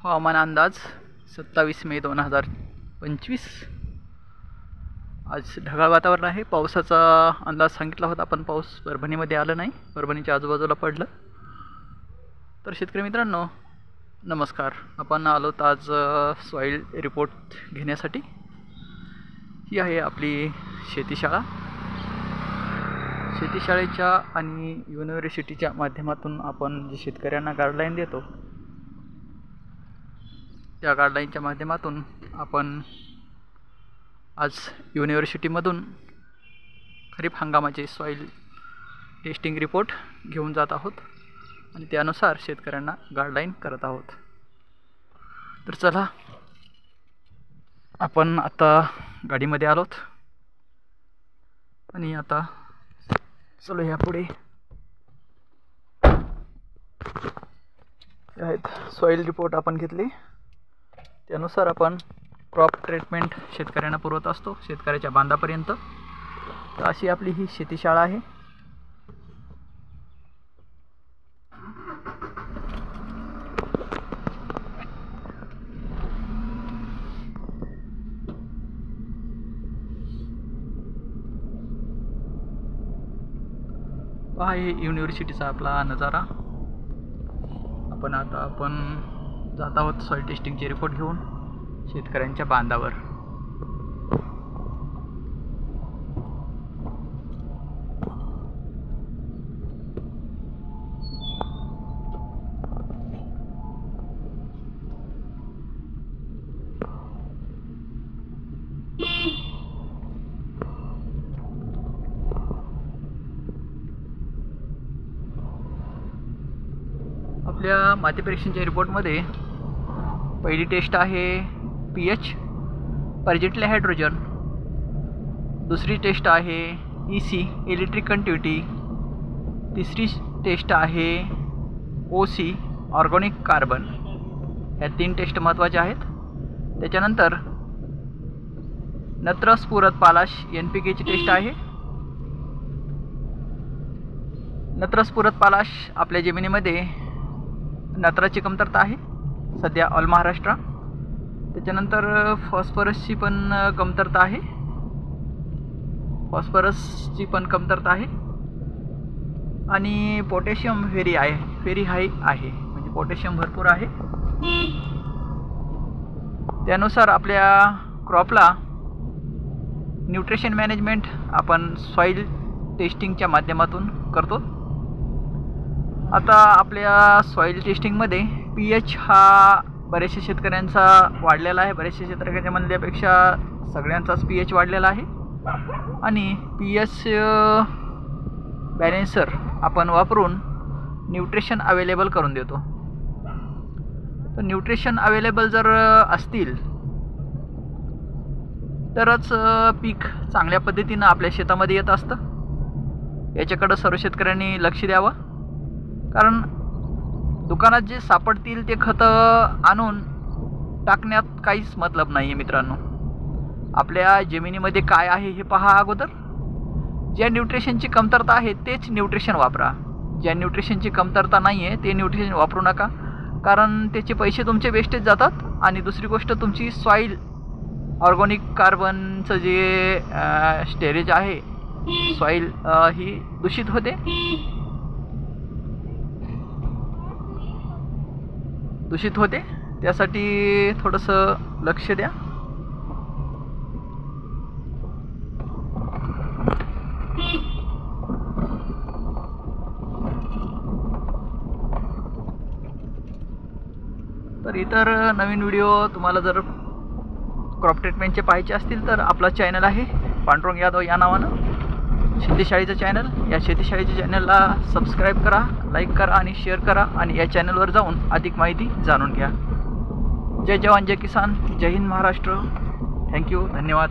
हवामान अंदाज 27 मे 2025। आज ढगाळ वातावरण आहे. पावसाचा अंदाज सांगितला होता पण पाऊस परभणीमध्ये आला नाही, परभणीच्या आजूबाजूला पडलं. तर शेतकरी मित्रांनो नमस्कार. आपण आलोत आज सॉईल रिपोर्ट घेण्यासाठी. ही आहे आपली शेतीशाळा. शेतीशाळेच्या आणि युनिव्हर्सिटीच्या माध्यमातून आपण जे शेतकऱ्यांना गाईडलाईन देतो त्या गाईडलाईनच्या माध्यमातून आपण आज युनिव्हर्सिटीमधून खरीप हंगामाचे सॉईल टेस्टिंग रिपोर्ट घेऊन जात आहोत आणि त्यानुसार शेतकऱ्यांना गाईडलाईन करत आहोत. तर चला आपण आता गाडीमध्ये आलोत आणि आता चलो ह्या पुढे आहेत सॉईल रिपोर्ट आपण घेतले. त्यानुसार आपण क्रॉप ट्रीटमेंट शेतकऱ्यांना पुरवत असतो, शेतकऱ्याच्या बांधापर्यंत. तर अशी आपली ही शेतीशाळा आहे. पहा हे युनिव्हर्सिटीचा आपला नजारा. आपण जात आहोत सॉईल टेस्टिंगचे रिपोर्ट घेऊन शेतकऱ्यांच्या बांधावर. आपल्या माती परीक्षणाच्या रिपोर्टमध्ये पहिली टेस्ट आहे pH पर्जेंटले हायड्रोजन. दुसरी टेस्ट आहे EC इलेक्ट्रिक कंटिव्हिटी. तिसरी टेस्ट आहे OC ऑर्गॅनिक कार्बन. ह्या 3 टेस्ट महत्त्वाच्या आहेत. त्याच्यानंतर नत्र स्फुरद पालाश NPKची टेस्ट आहे. नत्र स्फुरद पालाश आपल्या जमिनीमध्ये नत्राची कमतरता आहे सध्या ऑल महाराष्ट्र. त्याच्यानंतर फॉस्फरसची पण कमतरता आहे. आणि पोटॅशियम व्हेरी हाय आहे, म्हणजे पोटॅशियम भरपूर आहे. त्यानुसार आपल्या क्रॉपला न्यूट्रिशन मॅनेजमेंट आपण सॉईल टेस्टिंगच्या माध्यमातून करतो. आता आपल्या सॉईल टेस्टिंगमध्ये pH हा बऱ्याचशा शेतकऱ्यांचा वाढलेला आहे. बऱ्याचशा शेतकऱ्यांच्या म्हणल्यापेक्षा सगळ्यांचाच pH वाढलेला आहे. आणि pH बॅलेन्सर आपण वापरून न्यूट्रिशन अवेलेबल करून देतो. तर न्यूट्रिशन अवेलेबल जर असतील तरच पीक चांगल्या पद्धतीनं आपल्या शेतामध्ये येत असतं. याच्याकडं सर्व शेतकऱ्यांनी लक्ष द्यावं. कारण दुकानात जे सापडतील ते खतं आणून टाकण्यात काहीच मतलब नाही आहे मित्रांनो. आपल्या जमिनीमध्ये काय आहे हे पहा अगोदर. ज्या न्यूट्रिशनची कमतरता आहे तेच न्यूट्रिशन वापरा. ज्या न्यूट्रिशनची कमतरता नाही आहे ते न्यूट्रिशन वापरू नका, कारण त्याचे पैसे तुमचे वेस्टेज जातात. आणि दुसरी गोष्ट तुमची सॉईल ऑर्गॅनिक कार्बनचं जे स्टोरेज आहे सॉईल ही दूषित होते. त्यासाठी थोडंसं लक्ष द्या. तर इतर नवीन व्हिडिओ तुम्हाला जर क्रॉप ट्रीटमेंटचे पाहायचे असतील तर आपला चॅनल आहे पांडुरंग यादव या नावानं, शेतीशाळेचं चॅनल. या शेतीशाळेच्या चॅनलला सबस्क्राईब करा, लाईक करा आणि शेअर करा आणि या चॅनलवर जाऊन अधिक माहिती जाणून घ्या. जय जवान जय किसान, जय हिंद महाराष्ट्र. थँक्यू, धन्यवाद.